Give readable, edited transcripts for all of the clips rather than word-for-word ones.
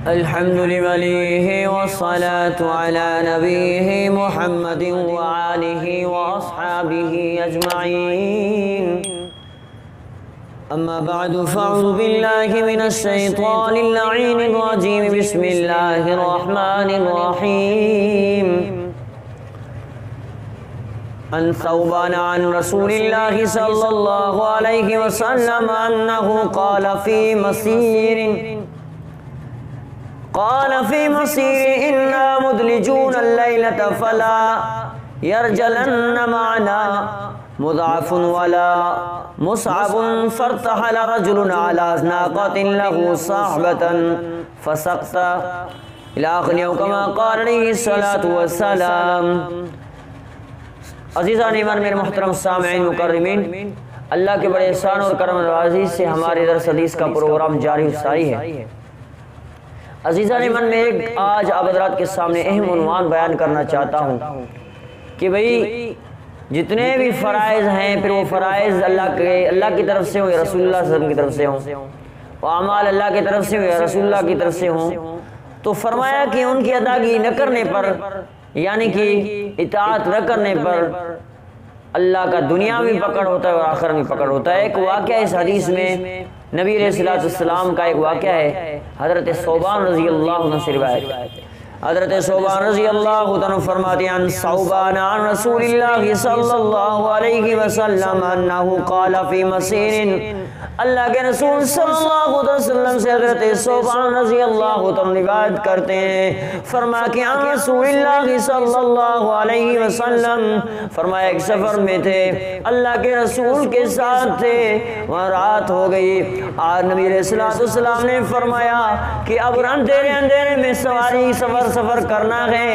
الحمد لله والصلاة على نبيه محمد وآله وأصحابه أجمعين. أما بعد فأعوذ بالله من الشيطان اللعين الرجيم. بسم الله الرحمن الرحيم. عن ثوبان عن رسول الله صلى الله عليه وسلم أنه قال في مسير إنا مدلجون الليلة فلا يرجلن معنا مضعف ولا مصعب فارتحل رجل على ناقة له صاحبة فسقط إلى آخر أو كما قال عليه الصلاة والسلام. عزیزان ایمان، میرے محترم سامعین مکرمین، اللہ کے بڑے احسان اور کرم نوازی سے ہمارے درس حدیث کا پروگرام جاری و ساری ہے. عزیزان ایمان، میں آج آپ حضرات کے سامنے اہم عنوان بیان کرنا چاہتا ہوں کہ بھئی جتنے بھی فرائض ہیں، پھر وہ فرائض اللہ کی طرف سے ہوں یا رسول اللہ صلی اللہ علیہ وسلم کی طرف سے ہوں، وہ اعمال اللہ کی طرف سے ہوں یا رسول اللہ کی طرف سے ہوں، تو فرمایا کہ ان کی ادائیگی نہ کرنے پر، یعنی کہ اطاعت نہ کرنے پر اللہ کا دنیا میں پکڑ ہوتا ہے اور آخر میں پکڑ ہوتا ہے. ایک واقعہ اس حدیث میں نبی علیہ السلام کا ایک واقعہ ہے. حضرت ثوبان رضی اللہ عنہ سے روایت ہے. حضرت ثوبان رضی اللہ عنہ فرماتے ہیں عن ثوبان عن رسول اللہ صلی اللہ علیہ وسلم انہو قال فی مسیر. اللہ کے رسول صلی اللہ علیہ وسلم سے حضرت ثوبان رضی اللہ عنہ روایت کرتے ہیں، فرمایا کہ عن رسول اللہ صلی اللہ علیہ وسلم، فرمایا ایک سفر میں تھے، اللہ کے رسول کے ساتھ تھے، وہاں رات ہو گئی. آج نبی علیہ السلام نے فرمایا کہ اب اندھیرے میں سفر کرنا ہے.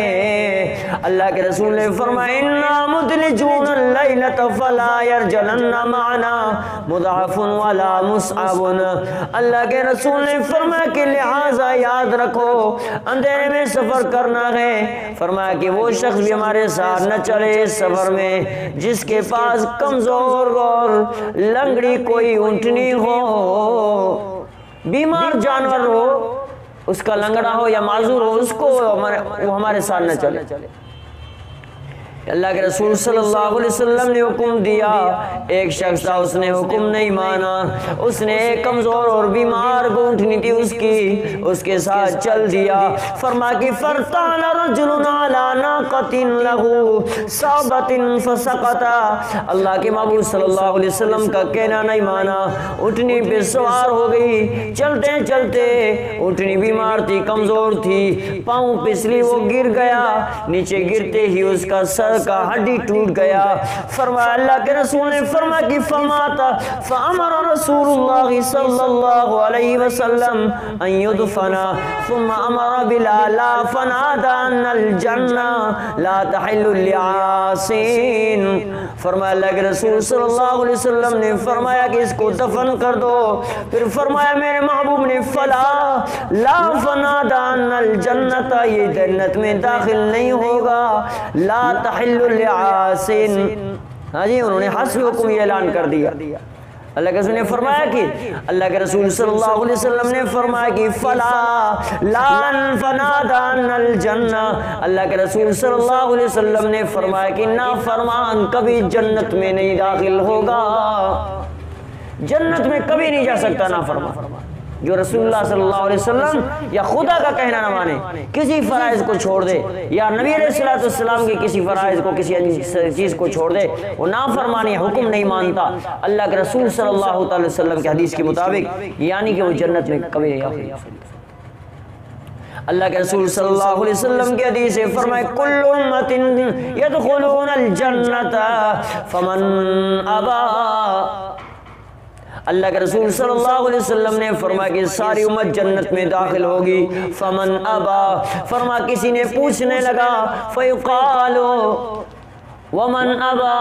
اللہ کے رسول نے فرمایا انا مدلجون اللیلۃ فلا یرجلن معنا مضعف ولا مصعب. اللہ کے رسول نے فرمایا کہ لہذا یاد رکھو اندھیرے میں سفر کرنا ہے. فرمایا کہ وہ شخص بھی ہمارے ساتھ نہ چلے اس سفر میں جس کے پاس کمزور اور لنگڑی کوئی اونٹنی ہو، بیمار جانور ہو، اس کا لنگڑا ہو یا معذور ہو، اس کو وہ ہمارے ساتھ نہ چلے. اللہ کے رسول صلی اللہ علیہ وسلم نے حکم دیا. ایک شخص تھا، اس نے حکم نہیں مانا، اس نے ایک کمزور اور بیمار اونٹنی تھی اس کے ساتھ چل دیا. فرمایا کہ فرتان رجل علی ناقۃ له صابۃ فسقط. اللہ کے محبوب صلی اللہ علیہ وسلم کا کہنا نہیں مانا، اونٹنی پہ سوار ہو گئی. چلتے چلتے اونٹنی بیمار تھی، کمزور تھی، پاؤں پسلی، وہ گر گیا. نیچے گرتے ہی اس کا سر کا ہڈی ٹوٹ گیا. فرمایا اللہ کے رسول نے فرمایا کہ فماتا فامر رسول اللہ صلی اللہ علیہ وسلم ان يدفن ثم امر بلالا فنادى ان الجنہ لا تحل للعاصین. فرمایا اللہ کے رسول صلی اللہ علیہ وسلم نے فرمایا کہ اس کو دفن کر دو. پھر فرمایا میرے محبوب نے فلا لا فنادى ان الجنہ، یہ جنت میں داخل نہیں ہوگا، لا تحل للعاصین. ہاں جی، انہوں نے حسب حکم یہ اعلان کر دیا. اللہ کے رسول نے فرمایا کہ اللہ کے رسول صلی اللہ علیہ وسلم نے فرمایا کہ فلا لا فنادى الجنہ. اللہ کے رسول صلی اللہ علیہ وسلم نے فرمایا کہ نافرمان کبھی جنت میں نہیں داخل ہوگا، جنت میں کبھی نہیں جا سکتا نافرمان. جو رسول اللہ صلی اللہ علیہ وسلم یا خدا کا کہنا نہ مانے، کسی فرائض کو چھوڑ دے، یا نبی علیہ السلام کے کسی فرائض کو، کسی چیز کو چھوڑ دے، وہ نافرمانی، حکم نہیں مانتا اللہ کے رسول صلی اللہ علیہ وسلم کے حدیث کے مطابق، یعنی کہ وہ جنت میں کبھی نہیں آئے. اللہ کے رسول صلی اللہ علیہ وسلم کی حدیث ہے، فرمائے کل امت یدخلون الجنۃ فمن ابا. اللہ کے رسول صلی اللہ علیہ وسلم نے فرمایا کہ ساری امت جنت میں داخل ہوگی. فمن ابا، فرمایا کسی نے پوچھنے لگا، فیقال ومن ابا،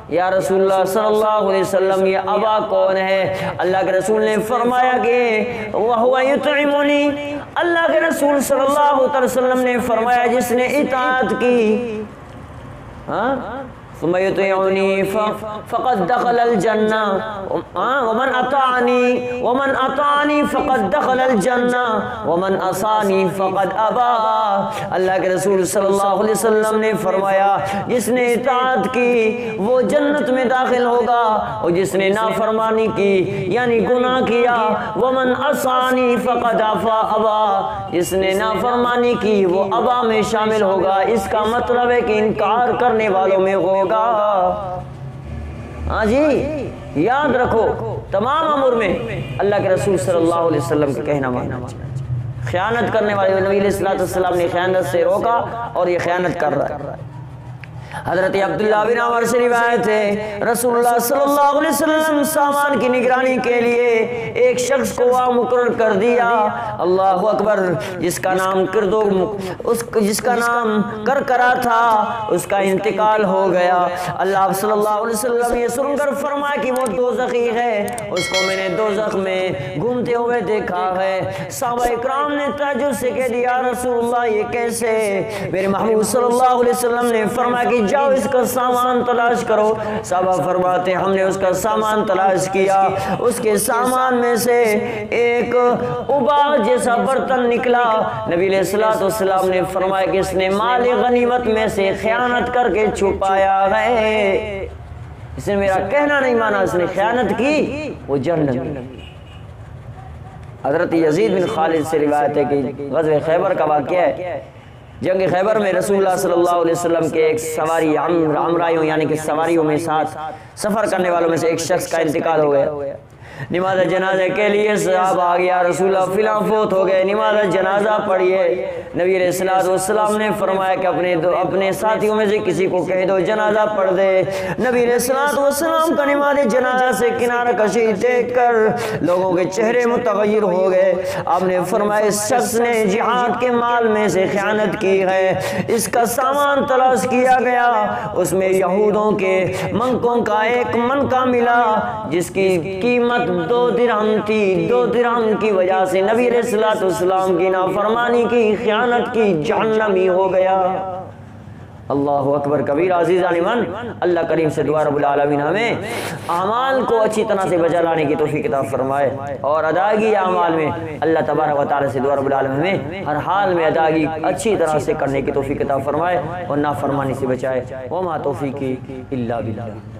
یا رسول اللہ صلی اللہ علیہ وسلم یہ ابا کون ہے؟ اللہ کے رسول نے فرمایا کہ وہو یطعمنی. اللہ کے رسول صلی اللہ علیہ وسلم نے فرمایا جس نے اطاعت کی، ثم يطيعني فقد دخل الجنہ ومن اطاعنی فقد دخل الجنہ ومن عصانی فقد ابا۔ اللہ کے رسول صلی اللہ علیہ وسلم نے فرمایا جس نے اطاعت کی وہ جنت میں داخل ہوگا، اور جس نے نافرمانی کی یعنی گناہ کیا ومن عصانی فقد ابا، جس نے نافرمانی کی وہ ابا میں شامل ہوگا۔ اس کا مطلب ہے کہ انکار کرنے والوں میں ہوگا۔ ہاں جی یاد رکھو تمام امور میں اللہ کے رسول صلی اللہ علیہ وسلم کا کہنا ماننا۔ خیانت کرنے والے نبی علیہ السلام نے خیانت سے روکا اور یہ خیانت کر رہا ہے۔ حضرت عبداللہ بن عمر سے روایت ہے رسول اللہ صلی اللہ علیہ وسلم سامان کی نگرانی کے لیے ایک شخص کو مقرر کر دیا، اللہ اکبر، جس کا نام کرکرا تھا، اس کا انتقال ہو گیا۔ اللہ صلی اللہ علیہ وسلم یہ سن کر فرمایا کہ وہ دوزخی ہے، اس کو میں نے دوزخ میں گھومتے ہوئے دیکھا ہے۔ صحابہ اکرام نے تعجب سے کہہ دیا رسول اللہ یہ کیسے؟ میرے محبوب صلی اللہ علیہ وسلم نے فرمایا کہ جاؤ اس کا سامان تلاش کرو۔ صحابہ فرماتے ہم نے اس کا سامان تلاش کیا، اس کے سامان میں سے ایک ابا جیسا برتن نکلا۔ نبی علیہ السلام نے فرمایا کہ اس نے مال غنیمت میں سے خیانت کر کے چھپایا ہے، اس نے میرا کہنا نہیں مانا، اس نے خیانت کی، وہ جنت میں۔ حضرت یزید بن خالد سے روایت ہے کہ غزوہ خیبر کا واقعہ ہے، جنگ خیبر میں رسول اللہ صلی اللہ علیہ وسلم کے ایک سواری عمرائیوں یعنی کہ سواریوں میں ساتھ سفر کرنے والوں میں سے ایک شخص کا انتقال ہو گیا۔ نماز جنازے کے لیے صحابہ آ گیا، رسول اللہ فلاں فوت ہو گئے، نماز جنازہ پڑھیے۔ نبی علیہ السلام نے فرمایا کہ اپنے ساتھیوں میں سے کسی کو کہہ دو جنازہ پڑھ دے۔ نبی علیہ السلام کا نماز جنازہ سے کنارہ کشی دیکھ کر لوگوں کے چہرے متغیر ہو گئے۔ آپ نے فرمایا اس شخص نے جہاد کے مال میں سے خیانت کی ہے۔ اس کا سامان تلاش کیا گیا، اس میں یہودوں کے منکوں کا ایک منکا ملا جس کی قیمت 2 درہم تھی۔ 2 درہم کی وجہ سے نبی علیہ السلام کی نافرمانی کی، خیانت کی، جہنمی ہو گیا۔ اللہ اکبر کبیر۔ عزیزان ایمان، اللہ کریم سے دعا رب العالمین ہمیں اعمال کو اچھی طرح سے بجا لانے کی توفیق عطا فرمائے، اور ادائیگی اعمال میں اللہ تبارک و تعالی سے دعا رب العالمین ہمیں ہر حال میں ادائیگی اچھی طرح سے کرنے کی توفیق عطا فرمائے اور نافرمانی سے بچائے۔ وما توفیقی الا باللہ۔